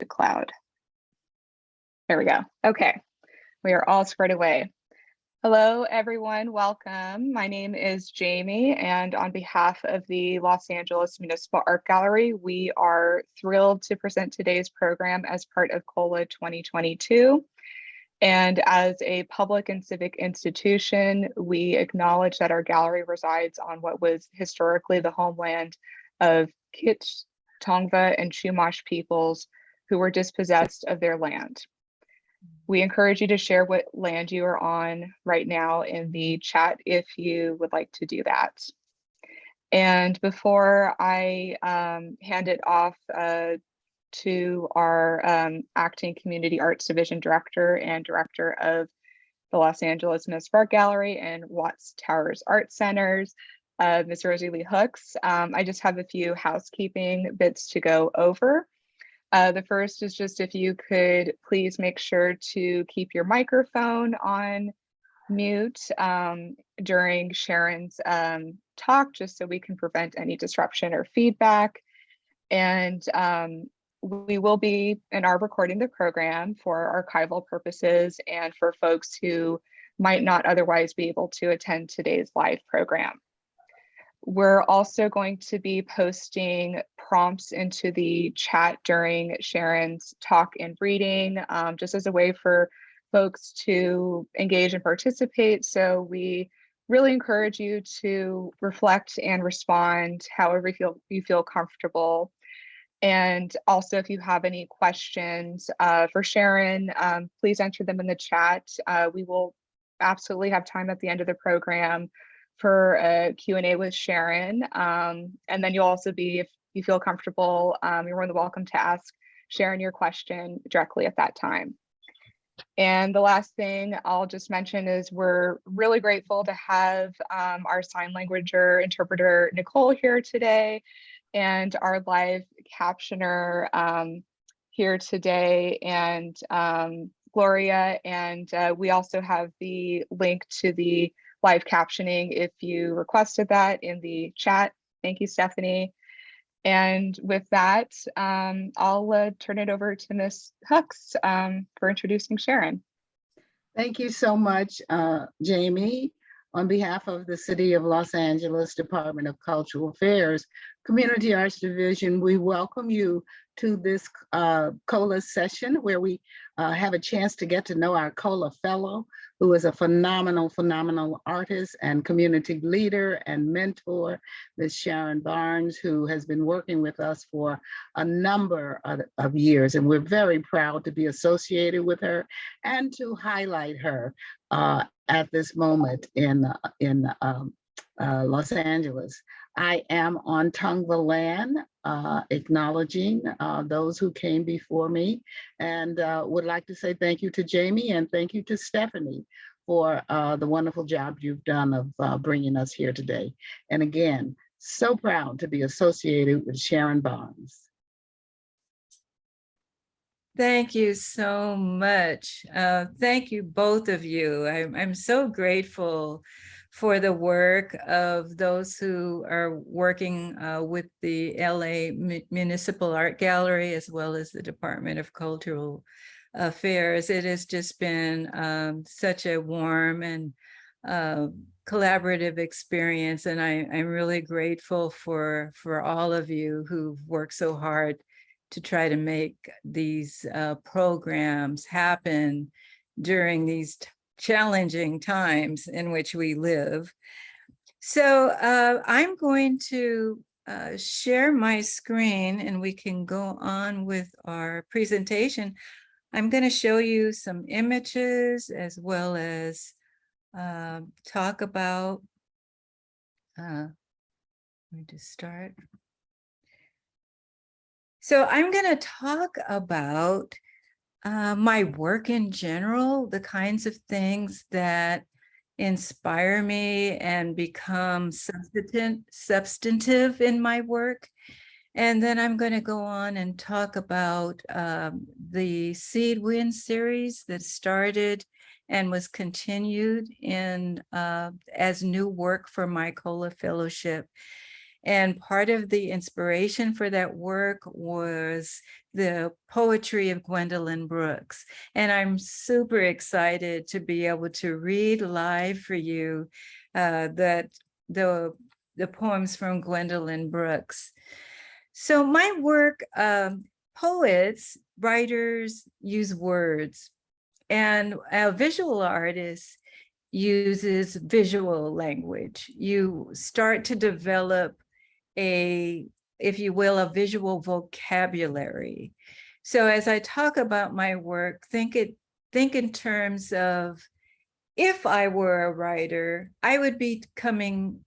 the cloud. There we go. Okay, we are all squared away. Hello, everyone. Welcome. My name is Jamie, and on behalf of the Los Angeles Municipal Art Gallery, we are thrilled to present today's program as part of COLA 2022. And as a public and civic institution, we acknowledge that our gallery resides on what was historically the homeland of Kizh, Tongva, and Chumash peoples who were dispossessed of their land. We encourage you to share what land you are on right now in the chat if you would like to do that. And before I hand it off to our acting Community Arts Division Director and Director of the Los Angeles Municipal Art Gallery and Watts Towers Art Centers, Ms. Rosie Lee Hooks, I just have a few housekeeping bits to go over. The first is just if you could please make sure to keep your microphone on mute during Sharon's talk, just so we can prevent any disruption or feedback. And we will be and are recording the program for archival purposes and for folks who might not otherwise be able to attend today's live program. We're also going to be posting prompts into the chat during Sharon's talk and reading, just as a way for folks to engage and participate. So we really encourage you to reflect and respond however you feel comfortable. And also, if you have any questions for Sharon, please enter them in the chat. We will absolutely have time at the end of the program for a Q&A with Sharon. And then you'll also be, if you feel comfortable, you're more than welcome to ask Sharon your question directly at that time. And the last thing I'll just mention is we're really grateful to have our sign language interpreter, Nicole, here today, and our live captioner here today, and Gloria. And we also have the link to the live captioning if you requested that in the chat. Thank you, Stephanie. And with that, I'll turn it over to Ms. Hooks for introducing Sharon. Thank you so much, Jamie. On behalf of the City of Los Angeles Department of Cultural Affairs, Community Arts Division, we welcome you to this COLA session where we have a chance to get to know our COLA fellow, who is a phenomenal artist and community leader and mentor, Ms. Sharon Barnes, who has been working with us for a number of years. And we're very proud to be associated with her and to highlight her at this moment in Los Angeles. I am on Tongva land, acknowledging those who came before me, and would like to say thank you to Jamie and thank you to Stephanie for the wonderful job you've done of bringing us here today. And again, so proud to be associated with Sharon Barnes. Thank you so much. Thank you, both of you. I'm so grateful for the work of those who are working with the LA Municipal Art Gallery, as well as the Department of Cultural Affairs. It has just been such a warm and collaborative experience, and I'm really grateful for all of you who've worked so hard to try to make these programs happen during these challenging times in which we live. So I'm going to share my screen and we can go on with our presentation. I'm going to show you some images as well as talk about, let me just start. So I'm going to talk about my work in general, the kinds of things that inspire me and become substantive in my work. And then I'm going to go on and talk about the Seed Wind series that started and was continued in as new work for my COLA Fellowship. And part of the inspiration for that work was the poetry of Gwendolyn Brooks. And I'm super excited to be able to read live for you the poems from Gwendolyn Brooks. So my work, poets, writers use words, and a visual artist uses visual language. You start to develop if you will, a visual vocabulary. So as I talk about my work, think in terms of, if I were a writer, I would be coming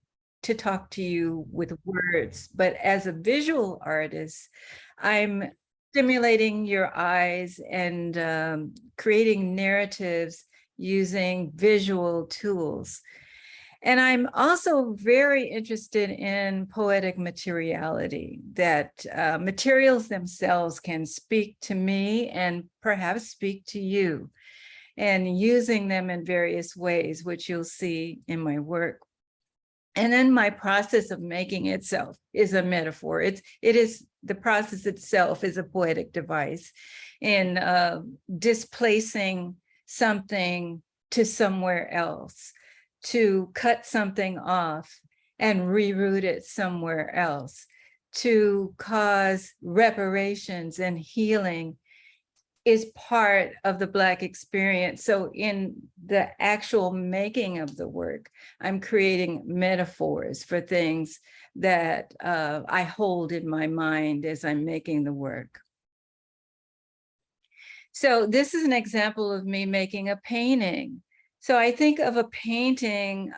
to talk to you with words, but as a visual artist, I'm stimulating your eyes and creating narratives using visual tools. And I'm also very interested in poetic materiality, that materials themselves can speak to me and perhaps speak to you, and using them in various ways, which you'll see in my work. And then my process of making itself is a metaphor. The process itself is a poetic device in displacing something to somewhere else, to cut something off and reroute it somewhere else, to cause reparations and healing is part of the Black experience. So in the actual making of the work, I'm creating metaphors for things that I hold in my mind as I'm making the work. So this is an example of me making a painting. So I think of a painting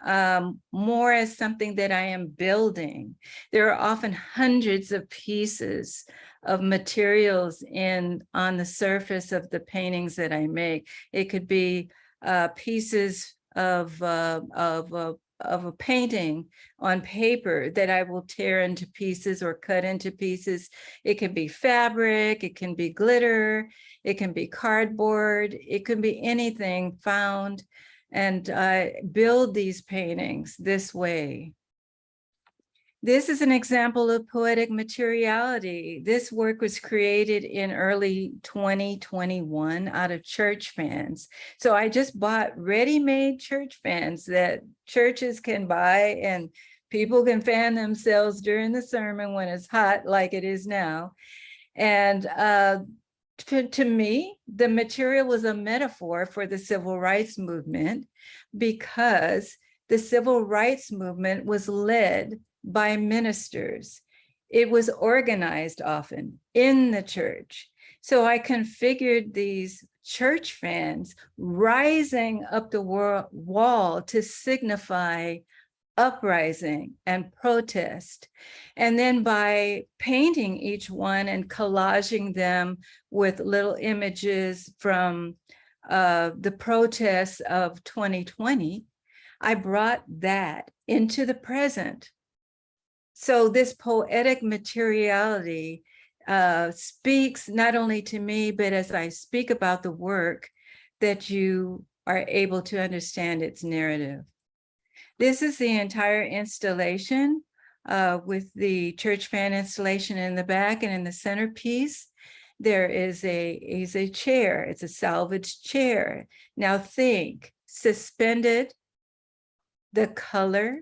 more as something that I am building. There are often hundreds of pieces of materials on the surface of the paintings that I make. It could be pieces of a painting on paper that I will tear into pieces or cut into pieces. It can be fabric, it can be glitter, it can be cardboard, it can be anything found. And I build these paintings this way. This is an example of poetic materiality. This work was created in early 2021 out of church fans. So I just bought ready-made church fans that churches can buy, and people can fan themselves during the sermon when it's hot like it is now. And to me, the material was a metaphor for the civil rights movement, because the civil rights movement was led by ministers. It was organized often in the church. So I configured these church fans rising up the wall to signify uprising and protest. And then by painting each one and collaging them with little images from the protests of 2020, I brought that into the present. So this poetic materiality speaks not only to me, but as I speak about the work, that you are able to understand its narrative. This is the entire installation with the church fan installation in the back, and in the centerpiece, there is a chair. It's a salvaged chair. Now think, suspended, the color,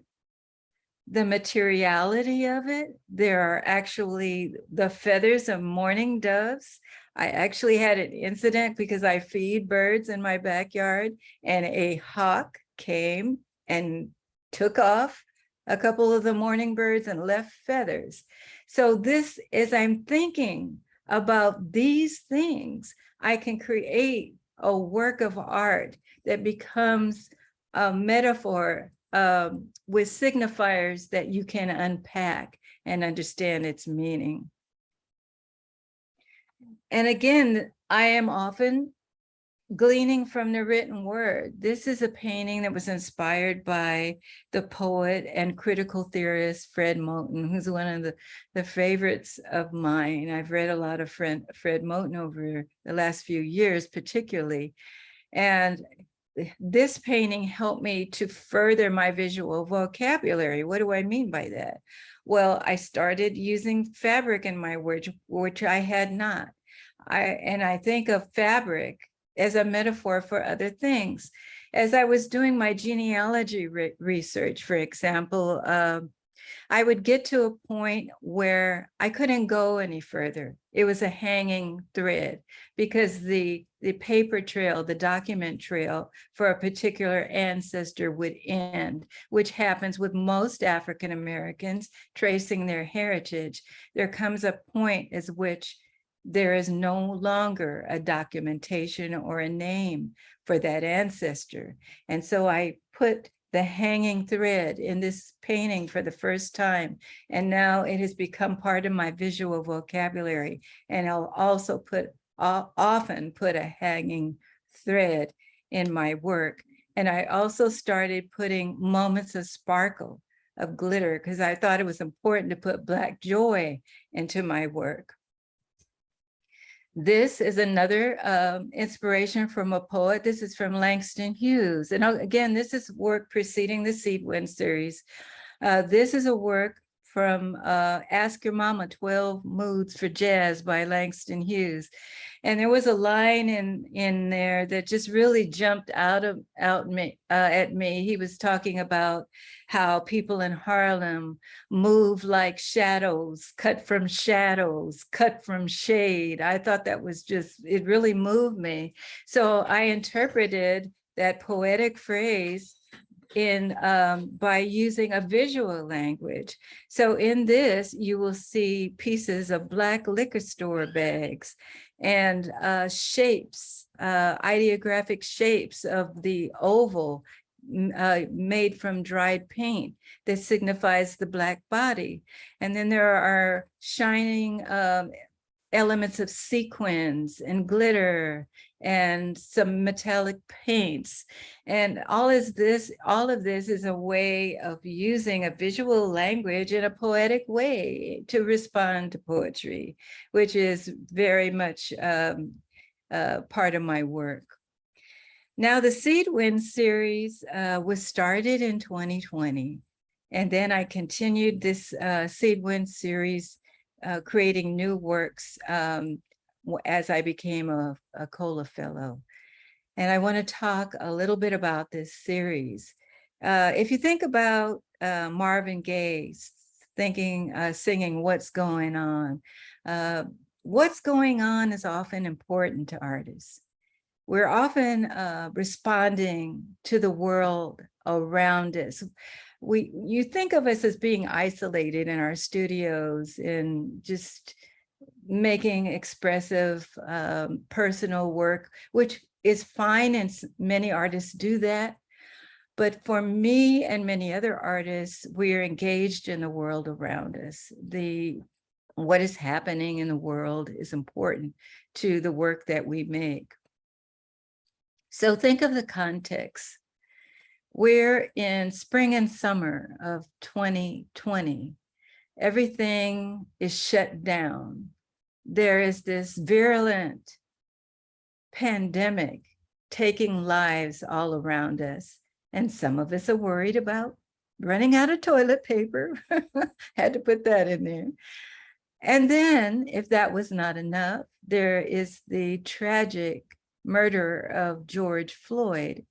the materiality of it. There are actually the feathers of mourning doves. I actually had an incident because I feed birds in my backyard, and a hawk came and took off a couple of the mourning birds and left feathers. So this, as I'm thinking about these things, I can create a work of art that becomes a metaphor with signifiers that you can unpack and understand its meaning. And again, I am often gleaning from the written word. This is a painting that was inspired by the poet and critical theorist Fred Moten, who's one of the favorites of mine. I've read a lot of Fred Moten over the last few years, particularly. And this painting helped me to further my visual vocabulary. What do I mean by that? Well, I started using fabric in my work, which I had not. I think of fabric as a metaphor for other things. As I was doing my genealogy research, for example, I would get to a point where I couldn't go any further. It was a hanging thread because the paper trail, the document trail for a particular ancestor would end, which happens with most African Americans tracing their heritage. There comes a point as which there is no longer a documentation or a name for that ancestor. And so I put the hanging thread in this painting for the first time. And now it has become part of my visual vocabulary. And I'll also often put a hanging thread in my work. And I also started putting moments of sparkle, of glitter, because I thought it was important to put Black joy into my work. This is another inspiration from a poet. This is from Langston Hughes. And again, this is work preceding the Seed Wind series. This is a work from Ask Your Mama, 12 Moods for Jazz by Langston Hughes. And there was a line in there that just really jumped out at me. He was talking about how people in Harlem move like shadows, cut from shade. I thought that was just, it really moved me. So I interpreted that poetic phrase by using a visual language. So in this, you will see pieces of Black liquor store bags and shapes, ideographic shapes of the oval made from dried paint that signifies the Black body. And then there are shining elements of sequins and glitter and some metallic paints. And all of this is a way of using a visual language in a poetic way to respond to poetry, which is very much part of my work. Now, the Seed Wind series was started in 2020. And then I continued this Seed Wind series, creating new works as I became a COLA fellow. And I want to talk a little bit about this series. If you think about Marvin Gaye singing What's Going On, what's going on is often important to artists. We're often responding to the world around us. You think of us as being isolated in our studios and just making expressive personal work, which is fine, and many artists do that. But for me and many other artists, we are engaged in the world around us. What is happening in the world is important to the work that we make. So think of the context. We're in spring and summer of 2020. Everything is shut down. There is this virulent pandemic taking lives all around us. And some of us are worried about running out of toilet paper. Had to put that in there. And then, if that was not enough, there is the tragic murder of George Floyd,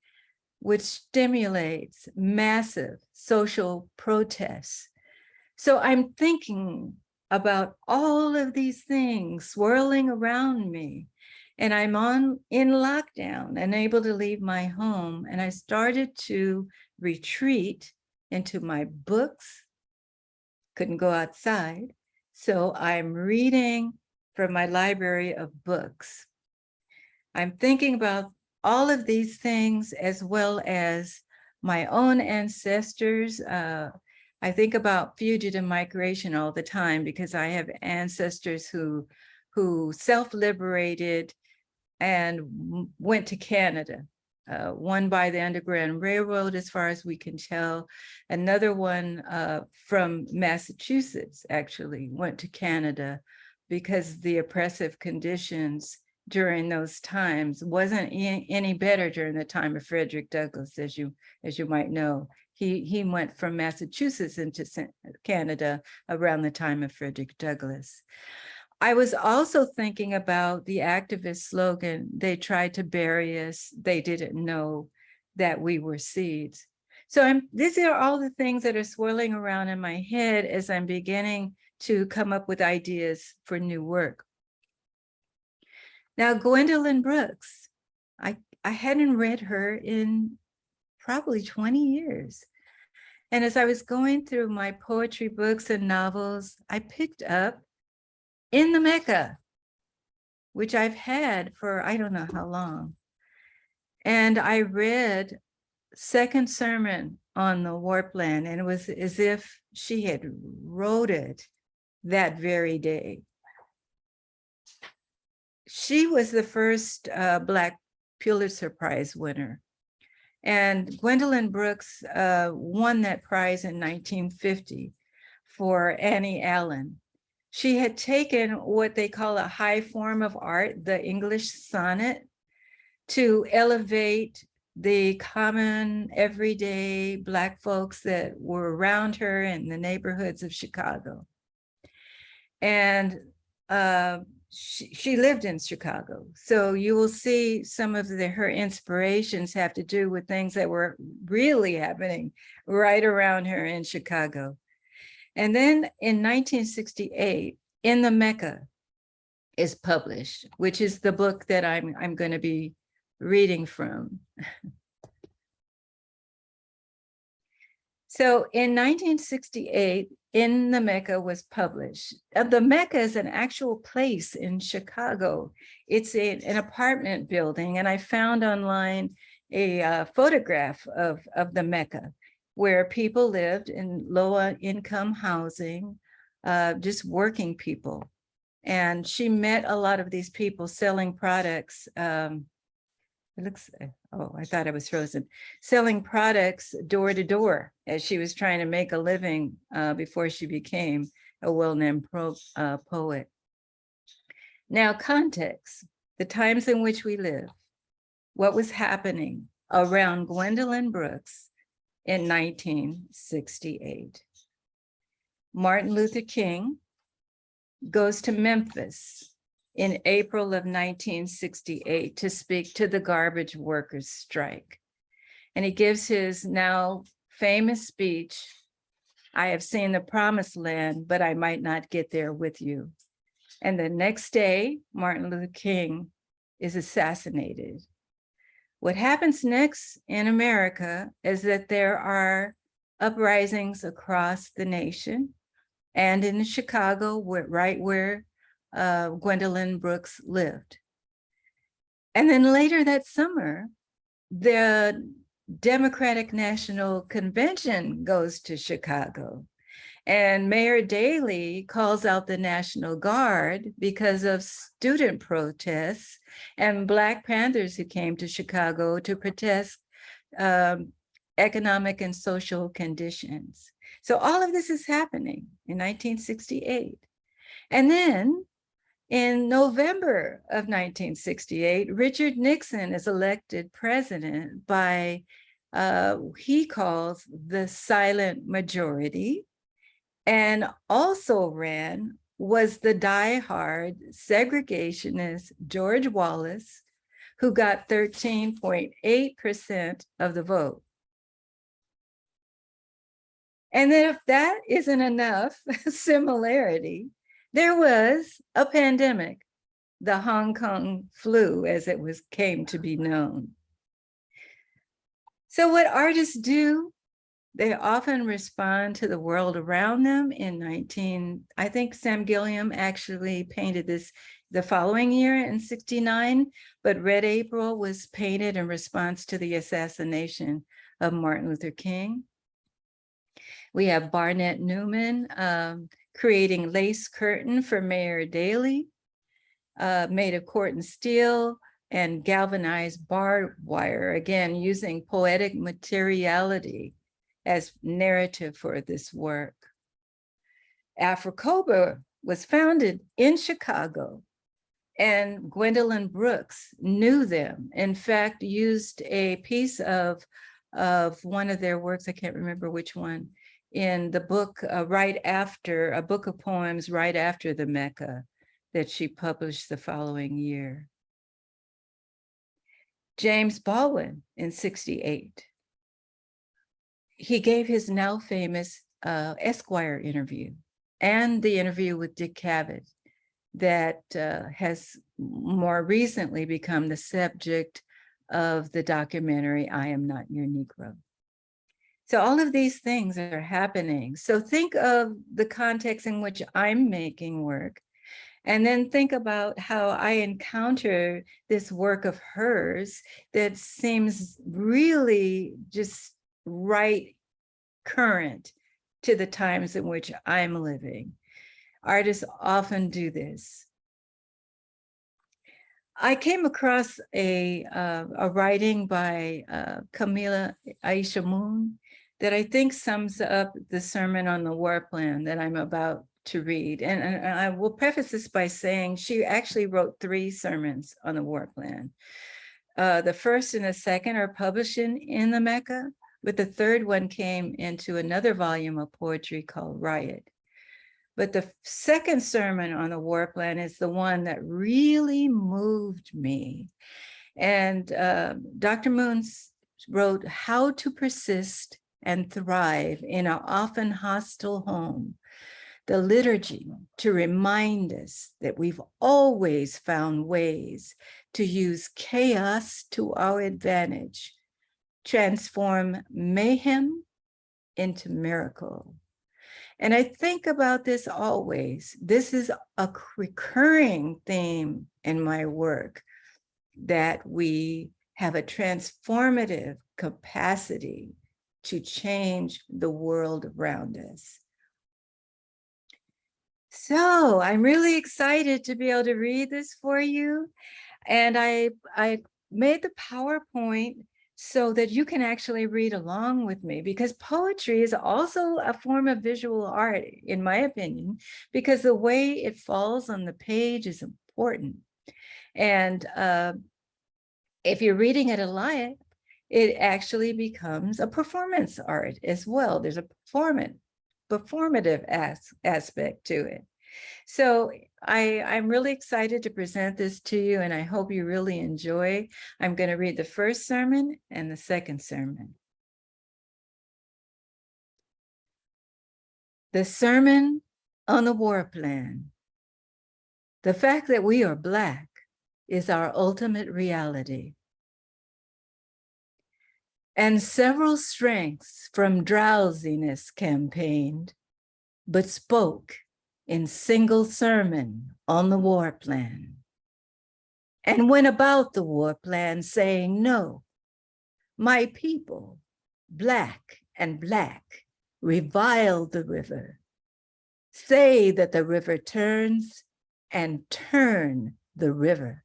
which stimulates massive social protests. So I'm thinking about all of these things swirling around me, and I'm in lockdown, unable to leave my home. And I started to retreat into my books, couldn't go outside. So I'm reading from my library of books. I'm thinking about all of these things, as well as my own ancestors. I think about fugitive migration all the time because I have ancestors who self-liberated and went to Canada. One by the Underground Railroad, as far as we can tell. Another one from Massachusetts actually went to Canada because the oppressive conditions during those times wasn't any better during the time of Frederick Douglass, as you might know. He went from Massachusetts into Canada around the time of Frederick Douglass. I was also thinking about the activist slogan, "They tried to bury us, they didn't know that we were seeds." So these are all the things that are swirling around in my head as I'm beginning to come up with ideas for new work. Now, Gwendolyn Brooks, I hadn't read her in probably 20 years. And as I was going through my poetry books and novels, I picked up In the Mecca, which I've had for I don't know how long. And I read Second Sermon on the Warpland, and it was as if she had wrote it that very day. She was the first Black Pulitzer Prize winner. And Gwendolyn Brooks won that prize in 1950 for Annie Allen. She had taken what they call a high form of art, the English sonnet, to elevate the common, everyday Black folks that were around her in the neighborhoods of Chicago. And she lived in Chicago. So you will see some of her inspirations have to do with things that were really happening right around her in Chicago. And then in 1968, In the Mecca is published, which is the book that I'm going to be reading from. So in 1968, In the Mecca was published. The Mecca is an actual place in Chicago. It's an apartment building, and I found online a photograph of the Mecca, where people lived in low-income housing, just working people. And she met a lot of these people selling products. It looks, oh, I thought I was frozen. Selling products door to door as she was trying to make a living before she became a well-known poet. Now, context, the times in which we live, what was happening around Gwendolyn Brooks in 1968. Martin Luther King goes to Memphis in April of 1968 to speak to the garbage workers' strike. And he gives his now famous speech, "I have seen the promised land, but I might not get there with you." And the next day, Martin Luther King is assassinated. What happens next in America is that there are uprisings across the nation, and in Chicago, right where Gwendolyn Brooks lived. And then later that summer, the Democratic National Convention goes to Chicago, and Mayor Daley calls out the National Guard because of student protests and Black Panthers who came to Chicago to protest economic and social conditions. So all of this is happening in 1968. And then in November of 1968, Richard Nixon is elected president by, he calls the silent majority, and also ran was the diehard segregationist George Wallace, who got 13.8% of the vote. And then if that isn't enough similarity, there was a pandemic, the Hong Kong flu, as it came to be known. So what artists do, they often respond to the world around them. I think Sam Gilliam actually painted this the following year in '69, but Red April was painted in response to the assassination of Martin Luther King. We have Barnett Newman creating Lace Curtain for Mayor Daley, made of corten steel and galvanized barbed wire, again, using poetic materiality as narrative for this work. Afrocoba was founded in Chicago, and Gwendolyn Brooks knew them. In fact, used a piece of of one of their works, I can't remember which one, in the book right after, a book of poems right after the Mecca that she published the following year. James Baldwin in 1968. He gave his now famous Esquire interview and the interview with Dick Cavett that has more recently become the subject of the documentary, I Am Not Your Negro. So all of these things are happening. So think of the context in which I'm making work, and then think about how I encounter this work of hers that seems really just right current to the times in which I'm living. Artists often do this. I came across a writing by Camila Aisha Moon that I think sums up the sermon on the war plan that I'm about to read. And I will preface this by saying she actually wrote 3 sermons on the war plan. The first and the second are published in the Mecca, but the third one came into another volume of poetry called Riot. But the second sermon on the war plan is the one that really moved me. And Dr. Moon wrote, "How to persist and thrive in our often hostile home. The liturgy to remind us that we've always found ways to use chaos to our advantage, transform mayhem into miracle." And I think about this always. This is a recurring theme in my work, that we have a transformative capacity to change the world around us. So I'm really excited to be able to read this for you. And I made the PowerPoint so that you can actually read along with me, because poetry is also a form of visual art, in my opinion, because the way it falls on the page is important. And if you're reading it aloud, it actually becomes a performance art as well. There's a performative aspect to it. So I'm really excited to present this to you, and I hope you really enjoy. I'm going to read the first sermon and the second sermon. The sermon on the war plan. The fact that we are Black is our ultimate reality. And several strengths from drowsiness campaigned, but spoke in single sermon on the war plan, and went about the war plan saying, no, my people, Black and Black, revile the river, say that the river turns and turn the river.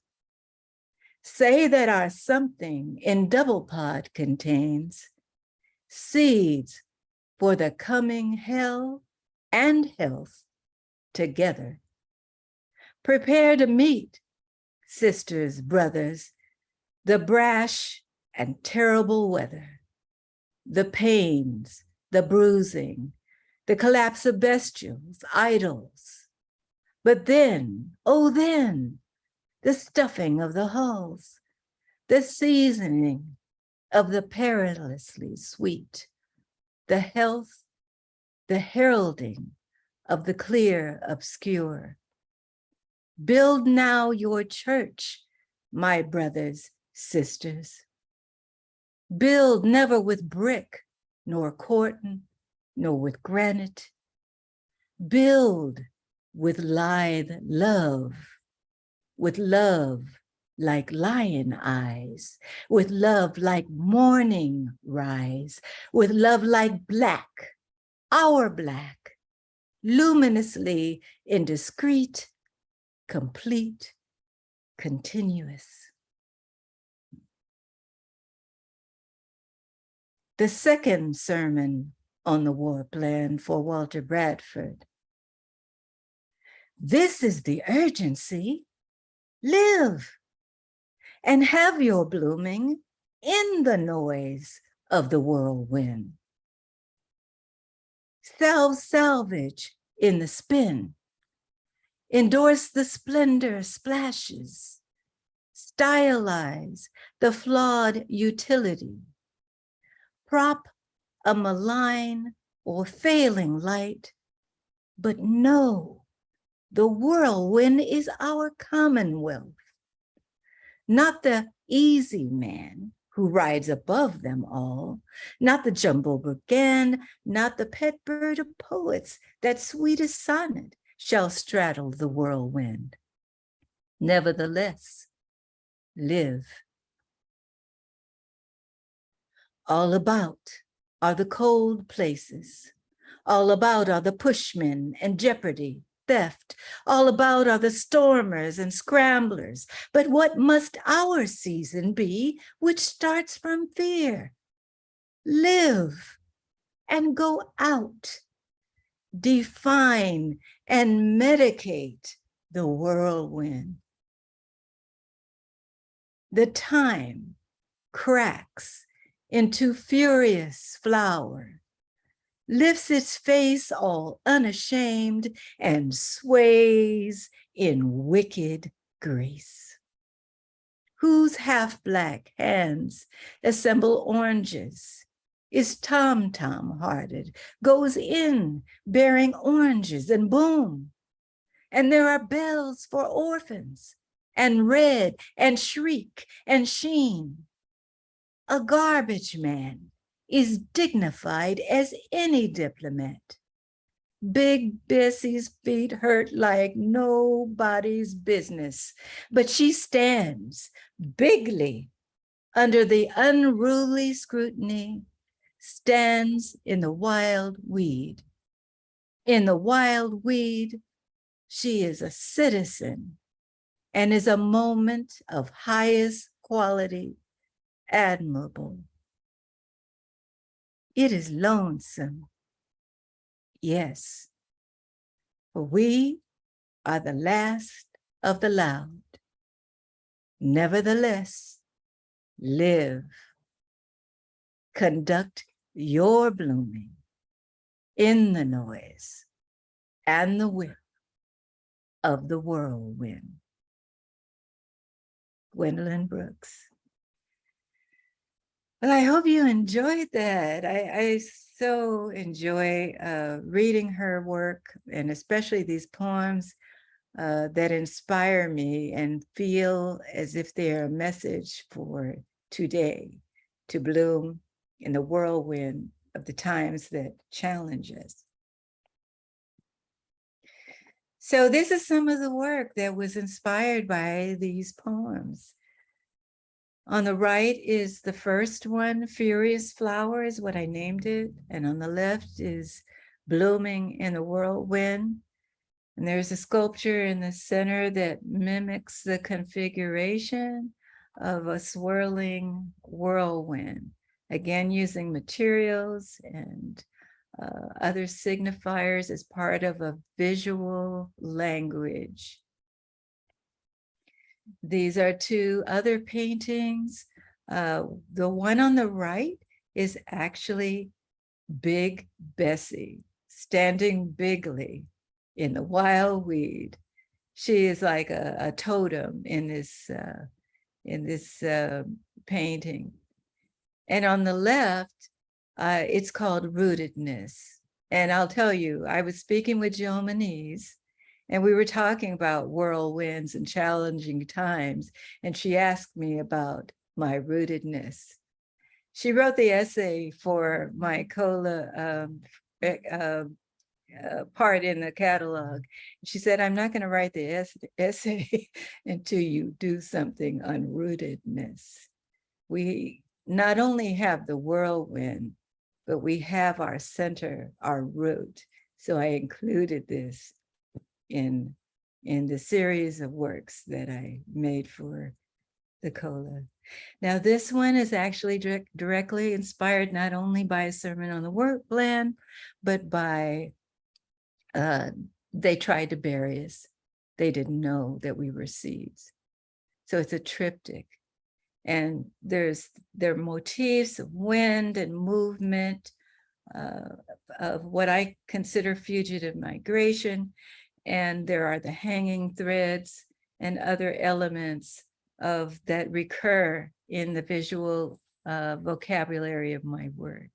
Say that our something in double pod contains seeds for the coming hell and health together. Prepare to meet, sisters, brothers, the brash and terrible weather, the pains, the bruising, the collapse of bestials, idols. But then, oh then, the stuffing of the hulls, the seasoning of the perilously sweet, the health, the heralding of the clear obscure. Build now your church, my brothers, sisters. Build never with brick, nor corten, nor with granite. Build with lithe love, with love like lion eyes, with love like morning rise, with love like Black, our Black, luminously indiscreet, complete, continuous. The second sermon on the war plan for Walter Bradford. This is the urgency. Live and have your blooming in the noise of the whirlwind. Salvage in the spin. Endorse the splendor splashes. Stylize the flawed utility. Prop a malign or failing light, but know the whirlwind is our commonwealth, not the easy man who rides above them all, not the jumbo brigand, not the pet bird of poets that sweetest sonnet shall straddle the whirlwind. Nevertheless, live. All about are the cold places. All about are the pushmen and jeopardy, theft. All about are the stormers and scramblers. But what must our season be, which starts from fear? Live and go out. Define and medicate the whirlwind. The time cracks into furious flower, lifts its face all unashamed and sways in wicked grace. Whose half-black hands assemble oranges, is tom-tom hearted, goes in bearing oranges, and boom, and there are bells for orphans, and red and shriek and sheen. A garbage man is dignified as any diplomat. Big Bessie's feet hurt like nobody's business, but she stands bigly under the unruly scrutiny, stands in the wild weed. In the wild weed, she is a citizen and is a moment of highest quality, admirable. It is lonesome, yes, for we are the last of the loud. Nevertheless, live. Conduct your blooming in the noise and the whip of the whirlwind. Gwendolyn Brooks. Well, I hope you enjoyed that. I so enjoy reading her work, and especially these poems that inspire me and feel as if they're a message for today, to bloom in the whirlwind of the times that challenge us. So this is some of the work that was inspired by these poems. On the right is the first one, Furious Flower is what I named it. And on the left is Blooming in the Whirlwind. And there's a sculpture in the center that mimics the configuration of a swirling whirlwind. Again, using materials and other signifiers as part of a visual language. These are two other paintings. The one on the right is actually Big Bessie, standing bigly in the wild weed. She is like a totem in this painting. And on the left, it's called Rootedness. And I'll tell you, I was speaking with Jill Moniz, and we were talking about whirlwinds and challenging times. And she asked me about my rootedness. She wrote the essay for my COLA part in the catalog. She said, I'm not going to write the essay until you do something on rootedness. We not only have the whirlwind, but we have our center, our root. So I included this in the series of works that I made for the COLA. Now, this one is actually directly inspired not only by a sermon on the work plan, but by, they tried to bury us. They didn't know that we were seeds. So it's a triptych. And there are motifs of wind and movement, of what I consider fugitive migration. And there are the hanging threads and other elements of that recur in the visual vocabulary of my work.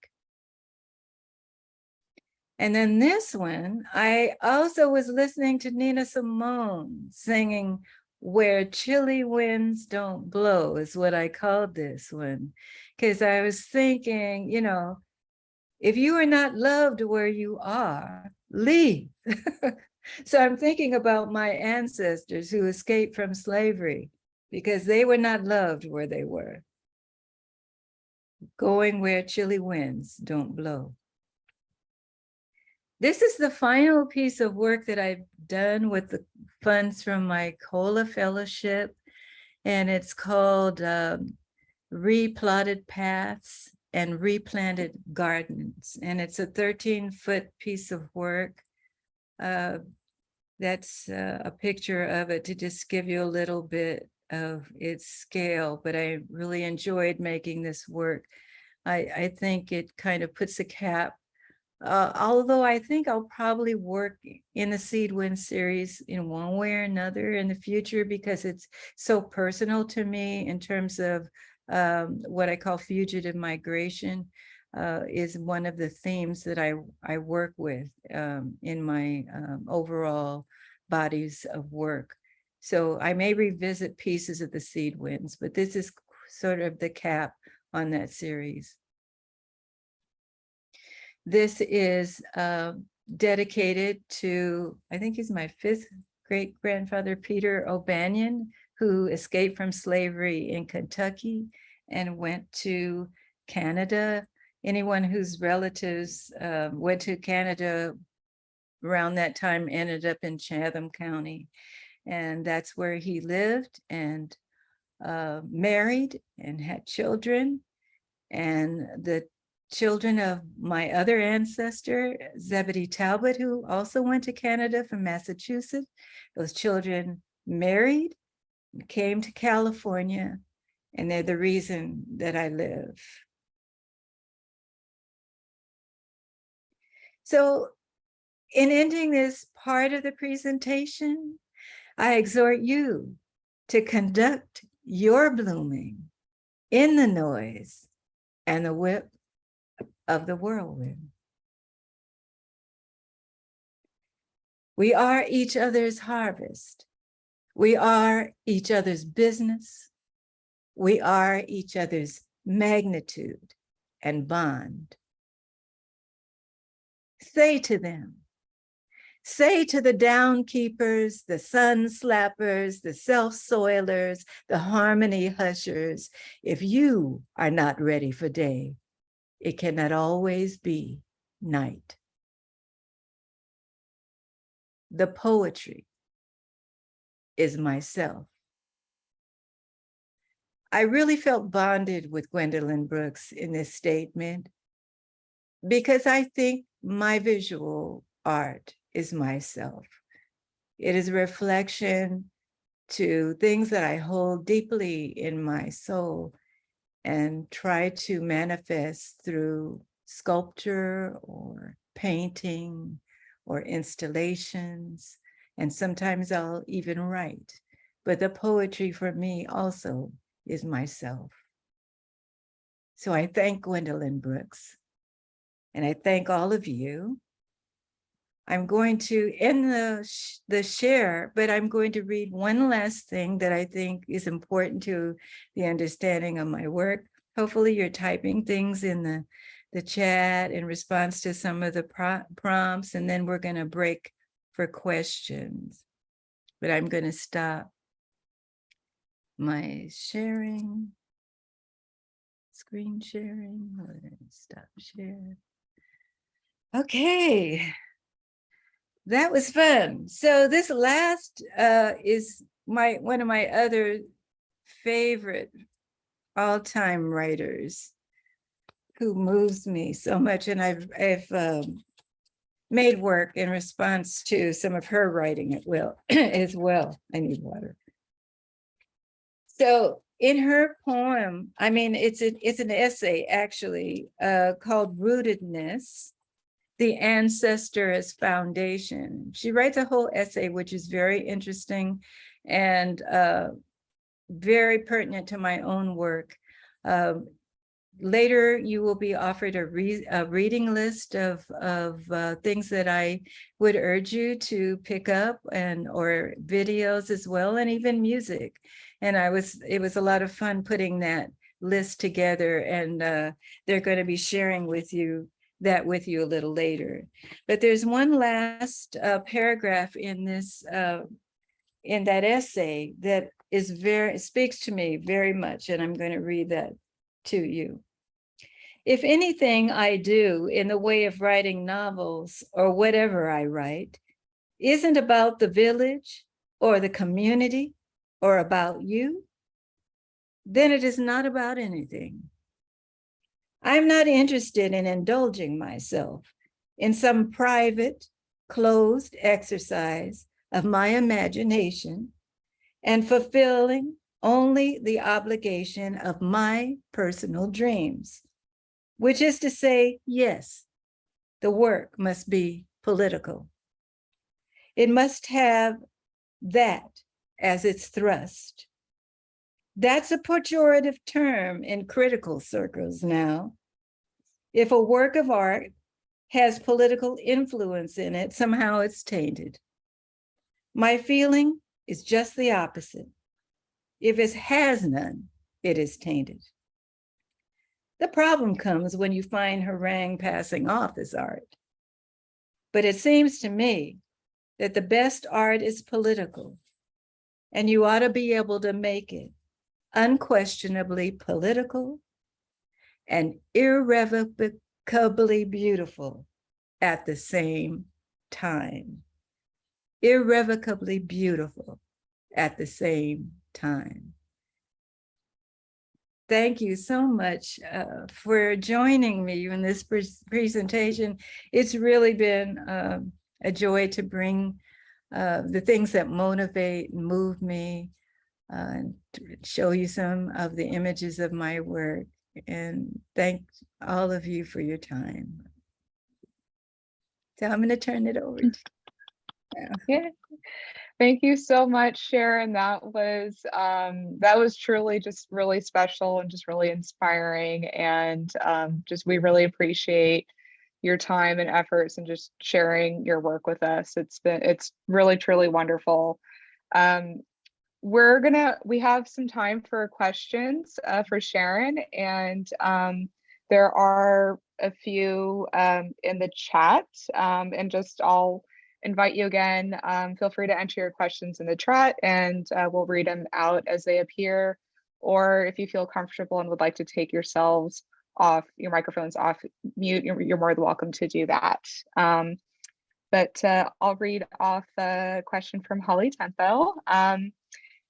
And then this one, I also was listening to Nina Simone singing "Where Chilly Winds Don't Blow" is what I called this one, because I was thinking, you know, if you are not loved where you are, leave. So I'm thinking about my ancestors who escaped from slavery because they were not loved where they were. Going where chilly winds don't blow. This is the final piece of work that I've done with the funds from my COLA Fellowship, and it's called Replotted Paths and Replanted Gardens, and it's a 13-foot piece of work. That's a picture of it to just give you a little bit of its scale, but I really enjoyed making this work. I think it kind of puts a cap, although I think I'll probably work in the Seed Wind series in one way or another in the future, because it's so personal to me in terms of what I call fugitive migration. Is one of the themes that I work with in my overall bodies of work. So I may revisit pieces of the Seed Winds, but this is sort of the cap on that series. This is dedicated to, I think he's my 5th great-grandfather, Peter O'Banion, who escaped from slavery in Kentucky and went to Canada. Anyone whose relatives went to Canada around that time ended up in Chatham County. And that's where he lived and married and had children. And the children of my other ancestor, Zebedee Talbot, who also went to Canada from Massachusetts, those children married, came to California, and they're the reason that I live. So in ending this part of the presentation, I exhort you to conduct your blooming in the noise and the whip of the whirlwind. We are each other's harvest. We are each other's business. We are each other's magnitude and bond. Say to them, say to the downkeepers, the sun slappers, the self-soilers, the harmony hushers, if you are not ready for day, it cannot always be night. The poetry is myself. I really felt bonded with Gwendolyn Brooks in this statement because I think my visual art is myself. It is a reflection to things that I hold deeply in my soul and try to manifest through sculpture or painting or installations. And sometimes I'll even write. But the poetry for me also is myself. So I thank Gwendolyn Brooks. And I thank all of you. I'm going to end the share, but I'm going to read one last thing that I think is important to the understanding of my work. Hopefully you're typing things in the chat in response to some of the prompts, and then we're going to break for questions. But I'm going to stop my sharing, screen sharing. Stop share. Okay. That was fun. So this last is one of my other favorite all-time writers who moves me so much, and I've made work in response to some of her writing as well. I need water. So in her poem, I mean, it's an essay actually called Rootedness, the Ancestor as Foundation. She writes a whole essay, which is very interesting and very pertinent to my own work. Later, you will be offered a reading list of things that I would urge you to pick up, or videos as well, and even music. And it was a lot of fun putting that list together, and they're going to be sharing with you a little later. But there's one last paragraph in this in that essay that speaks to me very much, and I'm going to read that to you. If anything I do in the way of writing novels or whatever I write isn't about the village or the community or about you, then it is not about anything. I'm not interested in indulging myself in some private, closed exercise of my imagination and fulfilling only the obligation of my personal dreams, which is to say, yes, the work must be political. It must have that as its thrust. That's a pejorative term in critical circles now. If a work of art has political influence in it, somehow it's tainted. My feeling is just the opposite. If it has none, it is tainted. The problem comes when you find harangue passing off as art. But it seems to me that the best art is political, and you ought to be able to make it unquestionably political and irrevocably beautiful at the same time. Irrevocably beautiful at the same time. Thank you so much for joining me in this presentation. It's really been a joy to bring the things that motivate and move me, and to show you some of the images of my work. And thank all of you for your time. So I'm going to turn it over to you. Yeah. Thank you so much, Sharon. That was truly just really special and just really inspiring. And we really appreciate your time and efforts and just sharing your work with us. It's really, truly wonderful. We have some time for questions for Sharon, and there are a few in the chat, and I'll invite you again. Feel free to enter your questions in the chat, and we'll read them out as they appear. Or if you feel comfortable and would like to take your microphones off mute, you're more than welcome to do that. But I'll read off a question from Holly Tempo.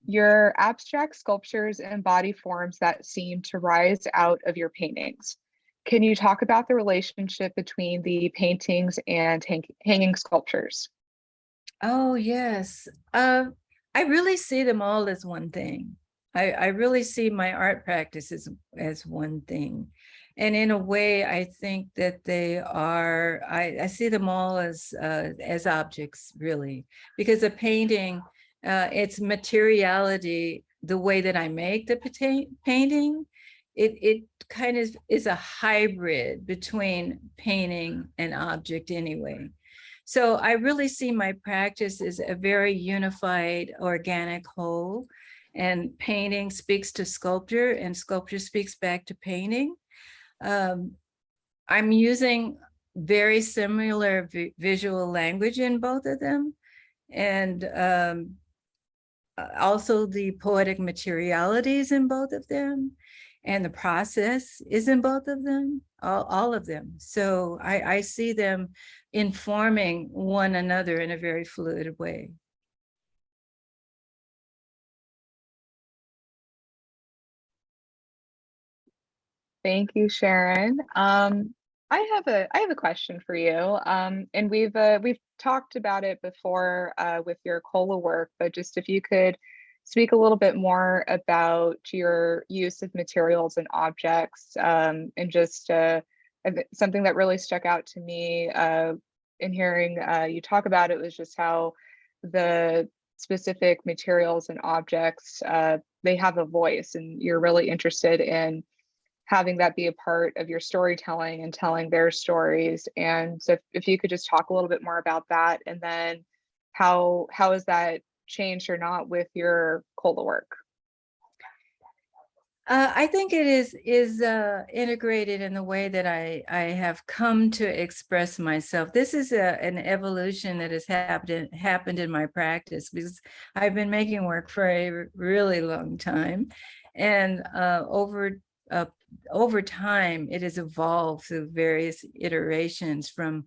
Your abstract sculptures embody forms that seem to rise out of your paintings. Can you talk about the relationship between the paintings and hanging sculptures? Oh, yes. I really see them all as one thing. I really see my art practice as one thing. And in a way, I think that they are, I see them all as objects, really, because a painting, its materiality, the way that I make the painting, it kind of is a hybrid between painting and object anyway. So I really see my practice as a very unified, organic whole, and painting speaks to sculpture and sculpture speaks back to painting. I'm using very similar visual language in both of them, and also the poetic materialities in both of them, and the process is in both of them, all of them. So I see them informing one another in a very fluid way. Thank you, Sharon. I have a question for you, and we've talked about it before with your Cola work, but just if you could speak a little bit more about your use of materials and objects, and just something that really stuck out to me in hearing you talk about it was just how the specific materials and objects, they have a voice, and you're really interested in having that be a part of your storytelling and telling their stories. And so if you could just talk a little bit more about that, and then how has that changed or not with your COLA work? I think it is integrated in the way that I have come to express myself. This is an evolution that has happened in my practice, because I've been making work for a really long time, and over time it has evolved through various iterations from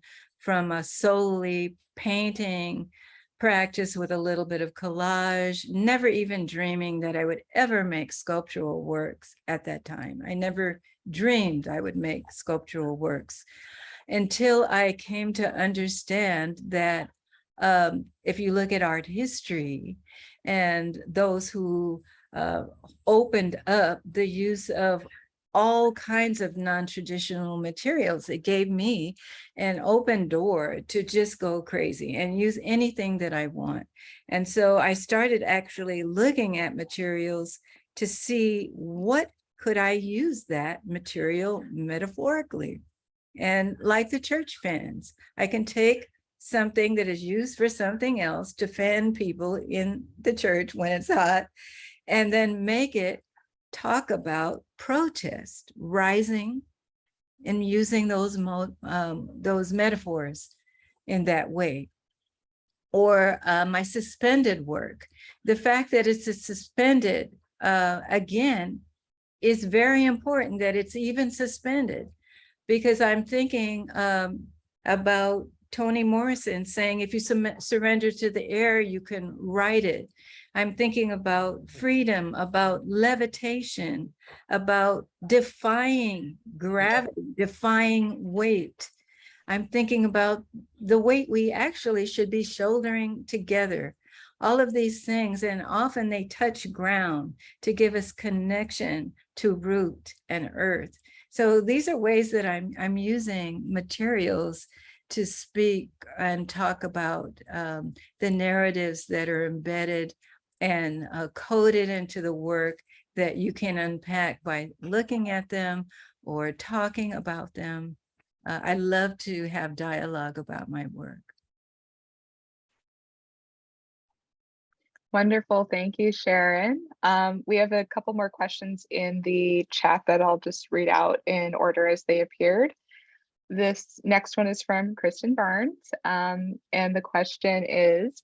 a solely painting practice with a little bit of collage, never even dreaming that I would ever make sculptural works at that time. I never dreamed I would make sculptural works until I came to understand that if you look at art history and those who opened up the use of all kinds of non-traditional materials, it gave me an open door to just go crazy and use anything that I want. And so I started actually looking at materials to see what could I use that material metaphorically. And like the church fans, I can take something that is used for something else to fan people in the church when it's hot, and then make it talk about protest, rising, and using those metaphors in that way. Or my suspended work, the fact that it's suspended, again, is very important that it's even suspended, because I'm thinking about Toni Morrison saying, if you surrender to the air, you can write it. I'm thinking about freedom, about levitation, about defying gravity, defying weight. I'm thinking about the weight we actually should be shouldering together. All of these things, and often they touch ground to give us connection to root and earth. So these are ways that I'm using materials to speak and talk about the narratives that are embedded and coded into the work that you can unpack by looking at them or talking about them. I love to have dialogue about my work. Wonderful. Thank you, Sharon. We have a couple more questions in the chat that I'll just read out in order as they appeared. This next one is from Kristen Barnes, and the question is,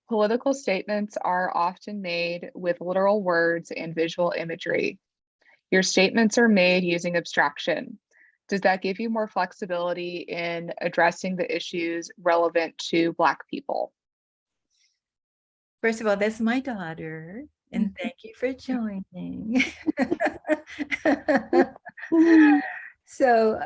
political statements are often made with literal words and visual imagery. Your statements are made using abstraction. Does that give you more flexibility in addressing the issues relevant to Black people? First of all, that's my daughter, and thank you for joining. So,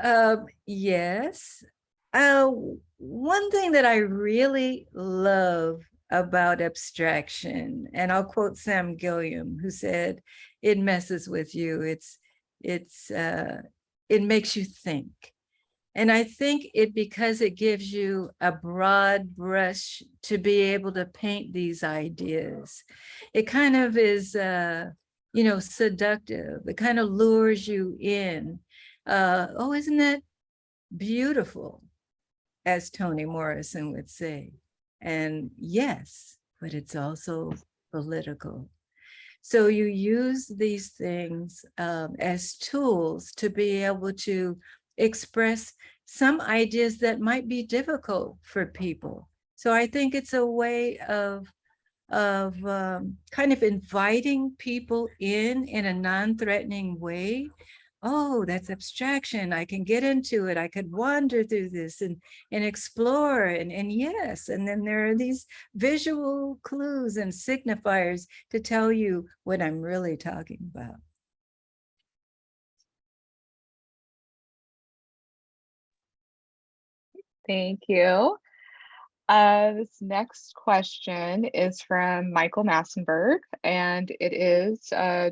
yes, one thing that I really love about abstraction, and I'll quote Sam Gilliam, who said, "It messes with you. It makes you think." And I think because it gives you a broad brush to be able to paint these ideas. It kind of is, seductive. It kind of lures you in. Oh, isn't that beautiful, as Toni Morrison would say. And yes, but it's also political. So you use these things as tools to be able to express some ideas that might be difficult for people. So I think it's a way of kind of inviting people in a non-threatening way. Oh, that's abstraction. I can get into it. I could wander through this and explore. And yes, and then there are these visual clues and signifiers to tell you what I'm really talking about. Thank you. This next question is from Michael Massenberg, and it is how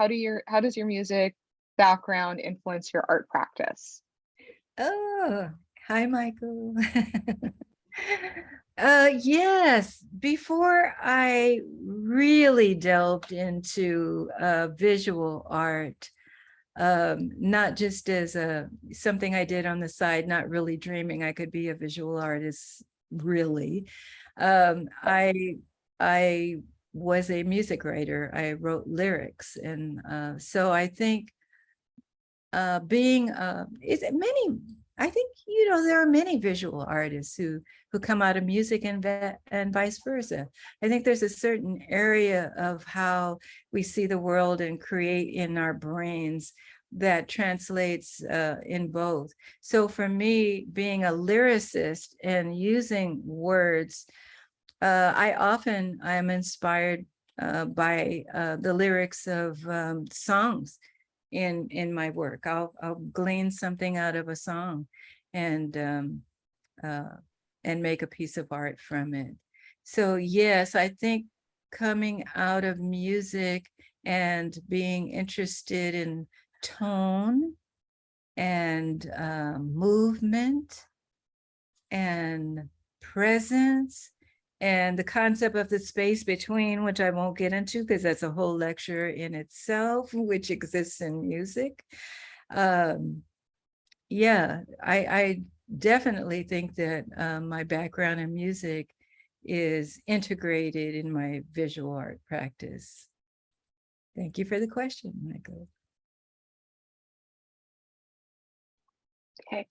does your music background influence your art practice? Oh, hi, Michael. Yes, before I really delved into visual art, not just as something I did on the side, not really dreaming I could be a visual artist, really. I was a music writer. I wrote lyrics, and so I think being I think there are many visual artists who come out of music and vice versa. I think there's a certain area of how we see the world and create in our brains that translates in both. So for me, being a lyricist and using words, I am inspired by the lyrics of songs in my work. I'll glean something out of a song and make a piece of art from it. So yes, I think coming out of music and being interested in tone and movement and presence and the concept of the space between, which I won't get into because that's a whole lecture in itself, which exists in music. Yeah, I definitely think that my background in music is integrated in my visual art practice. Thank you for the question, Michael. Okay.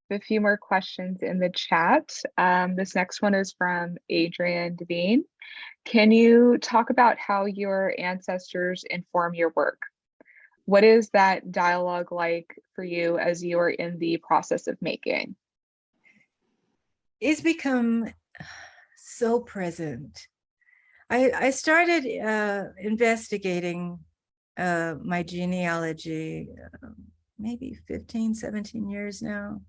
A few more questions in the chat. This next one is from Adrian Devine. Can you talk about how your ancestors inform your work? What is that dialogue like for you as you are in the process of making? It's become so present. I started investigating my genealogy maybe 15, 17 years now,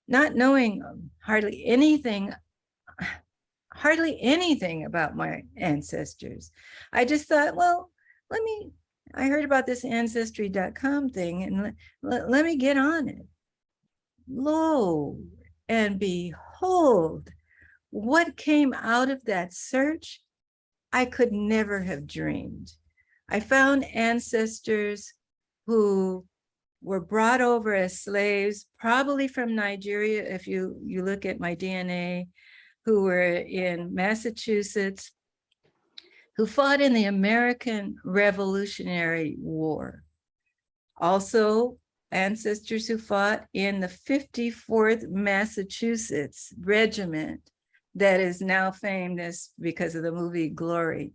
not knowing hardly anything about my ancestors. I just thought, well, I heard about this ancestry.com thing and let me get on it. Lo and behold, what came out of that search, I could never have dreamed. I found ancestors who were brought over as slaves, probably from Nigeria, if you look at my DNA, who were in Massachusetts, who fought in the American Revolutionary War. Also, ancestors who fought in the 54th Massachusetts Regiment that is now famous because of the movie Glory.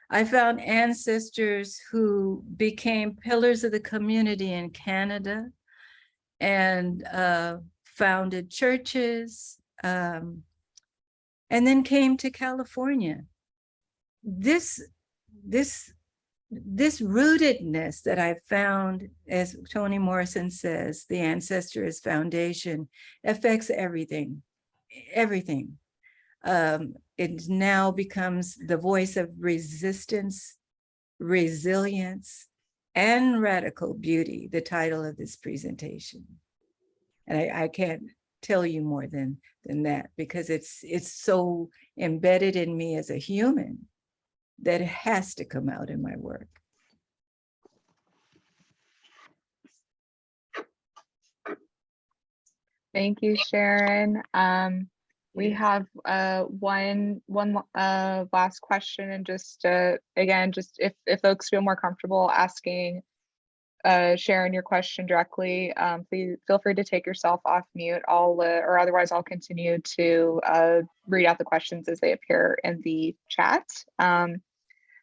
I found ancestors who became pillars of the community in Canada and founded churches, and then came to California. This rootedness that I found, as Toni Morrison says, the ancestor is foundation, affects everything. It now becomes the voice of resistance, resilience, and radical beauty, the title of this presentation. And I can't tell you more than that, because it's so embedded in me as a human that it has to come out in my work. Thank you, Sharon. We have one last question, and just again, just if folks feel more comfortable asking Sharon your question directly, please feel free to take yourself off mute. Or otherwise I'll continue to read out the questions as they appear in the chat.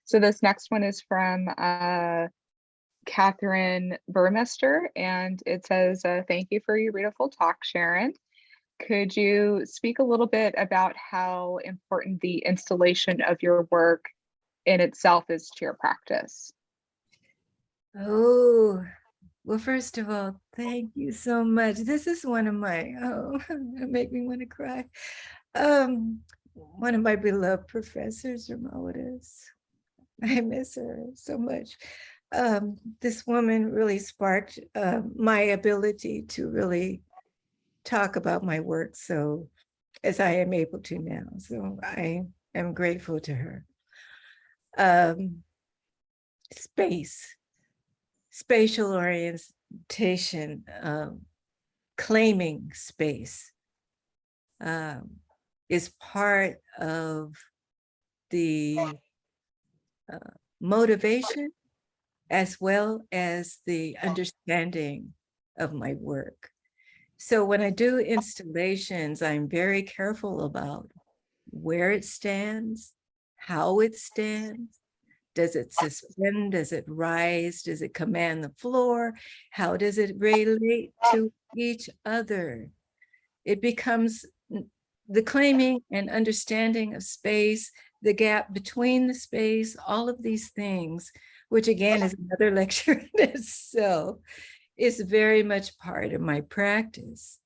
So this next one is from Catherine Burmester, and it says, thank you for your beautiful talk, Sharon. Could you speak a little bit about how important the installation of your work in itself is to your practice? Oh, Well, first of all, thank you so much. This is one of my, oh, it make me want to cry. One of my beloved professors, Rootedness. I miss her so much. This woman really sparked my ability to really talk about my work, so as I am able to now. So I am grateful to her. Spatial orientation, claiming space is part of the motivation as well as the understanding of my work. So when I do installations, I'm very careful about where it stands, how it stands. Does it suspend? Does it rise? Does it command the floor? How does it relate to each other? It becomes the claiming and understanding of space, the gap between the space, all of these things, which again is another lecture in itself, is very much part of my practice.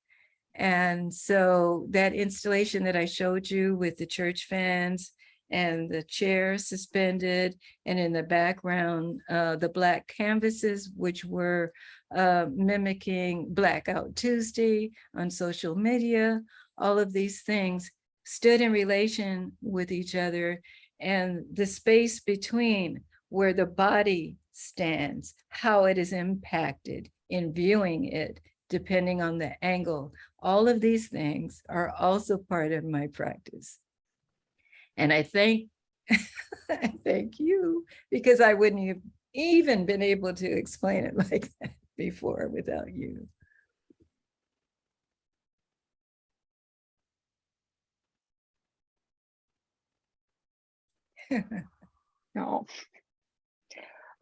And so that installation that I showed you with the church fans and the chair suspended, and in the background, the black canvases, which were mimicking Blackout Tuesday on social media, all of these things stood in relation with each other, and the space between where the body stands, how it is impacted in viewing it, depending on the angle. All of these things are also part of my practice. And I thank you, because I wouldn't have even been able to explain it like that before without you. No.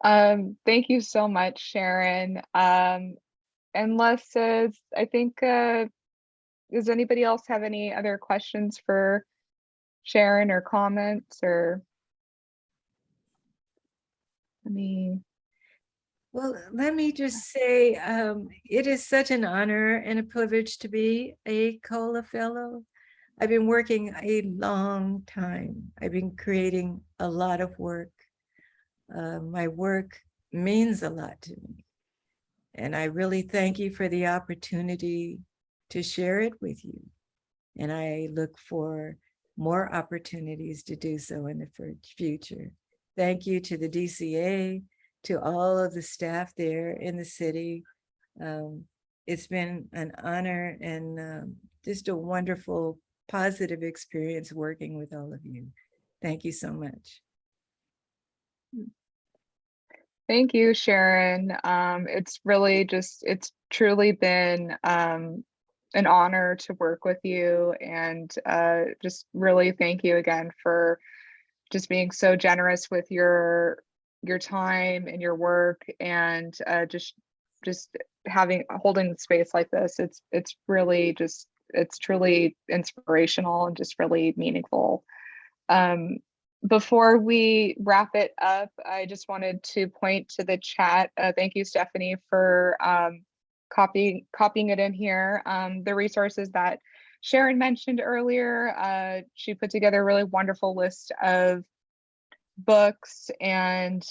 Thank you so much, Sharon. Unless I think, does anybody else have any other questions for Sharon or comments or? Well, let me just say, it is such an honor and a privilege to be a COLA Fellow. I've been working a long time. I've been creating a lot of work. My work means a lot to me. And I really thank you for the opportunity to share it with you. And I look for more opportunities to do so in the future. Thank you to the DCA, to all of the staff there in the city. It's been an honor and just a wonderful, positive experience working with all of you. Thank you so much. Thank you, Sharon. It's truly been an honor to work with you, and just really thank you again for just being so generous with your time and your work, and just holding space like this. It's really just, it's truly inspirational and just really meaningful. Before we wrap it up, I just wanted to point to the chat. Thank you, Stephanie, for copying it in here. The resources that Sharon mentioned earlier, she put together a really wonderful list of books and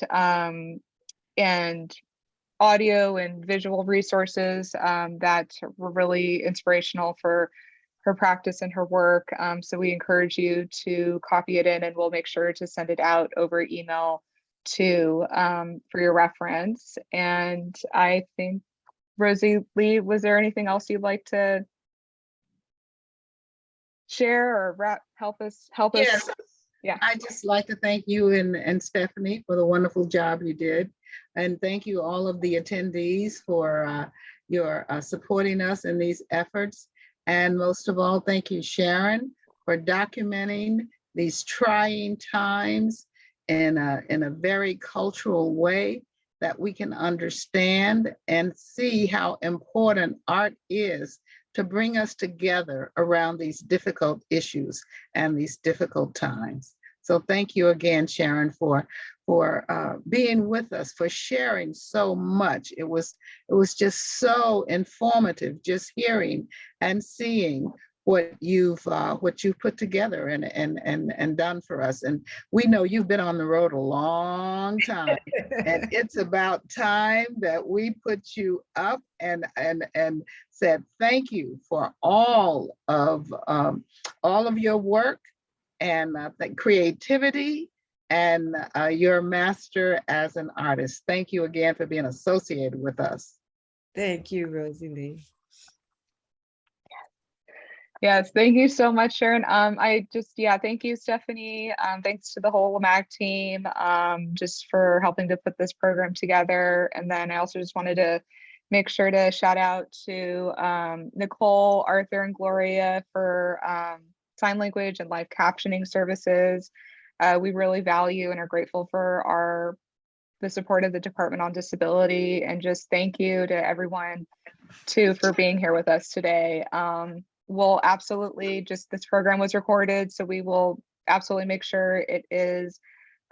audio and visual resources that were really inspirational for her practice and her work. So we encourage you to copy it in, and we'll make sure to send it out over email too, for your reference. And I think, Rosie Lee, was there anything else you'd like to share or help us? Yes. Yeah. I'd just like to thank you and Stephanie for the wonderful job you did. And thank you all of the attendees for your supporting us in these efforts. And most of all, thank you, Sharon, for documenting these trying times in a very cultural way that we can understand and see how important art is to bring us together around these difficult issues and these difficult times. So thank you again, Sharon, for being with us, for sharing so much. It was just so informative, just hearing and seeing what you've put together and done for us. And we know you've been on the road a long time, and it's about time that we put you up and said thank you for all of your work and the creativity and your master as an artist. Thank you again for being associated with us. Thank you, Rosie Lee. Yes, thank you so much, Sharon. Thank you, Stephanie. Thanks to the whole MAG team, just for helping to put this program together. And then I also just wanted to make sure to shout out to Nicole, Arthur, and Gloria for sign language and live captioning services. We really value and are grateful for the support of the Department on Disability, and just thank you to everyone too for being here with us today. We'll absolutely this program was recorded, so we will absolutely make sure it is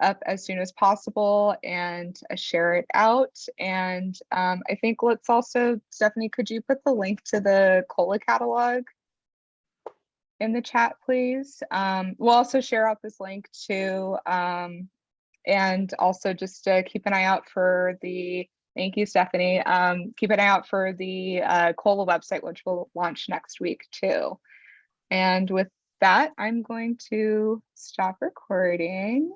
up as soon as possible and share it out. And I think let's also, Stephanie, could you put the link to the COLA catalog in the chat, please? We'll also share out this link too. And also just keep an eye out for thank you, Stephanie. Keep an eye out for the COLA website, which will launch next week too. And with that, I'm going to stop recording.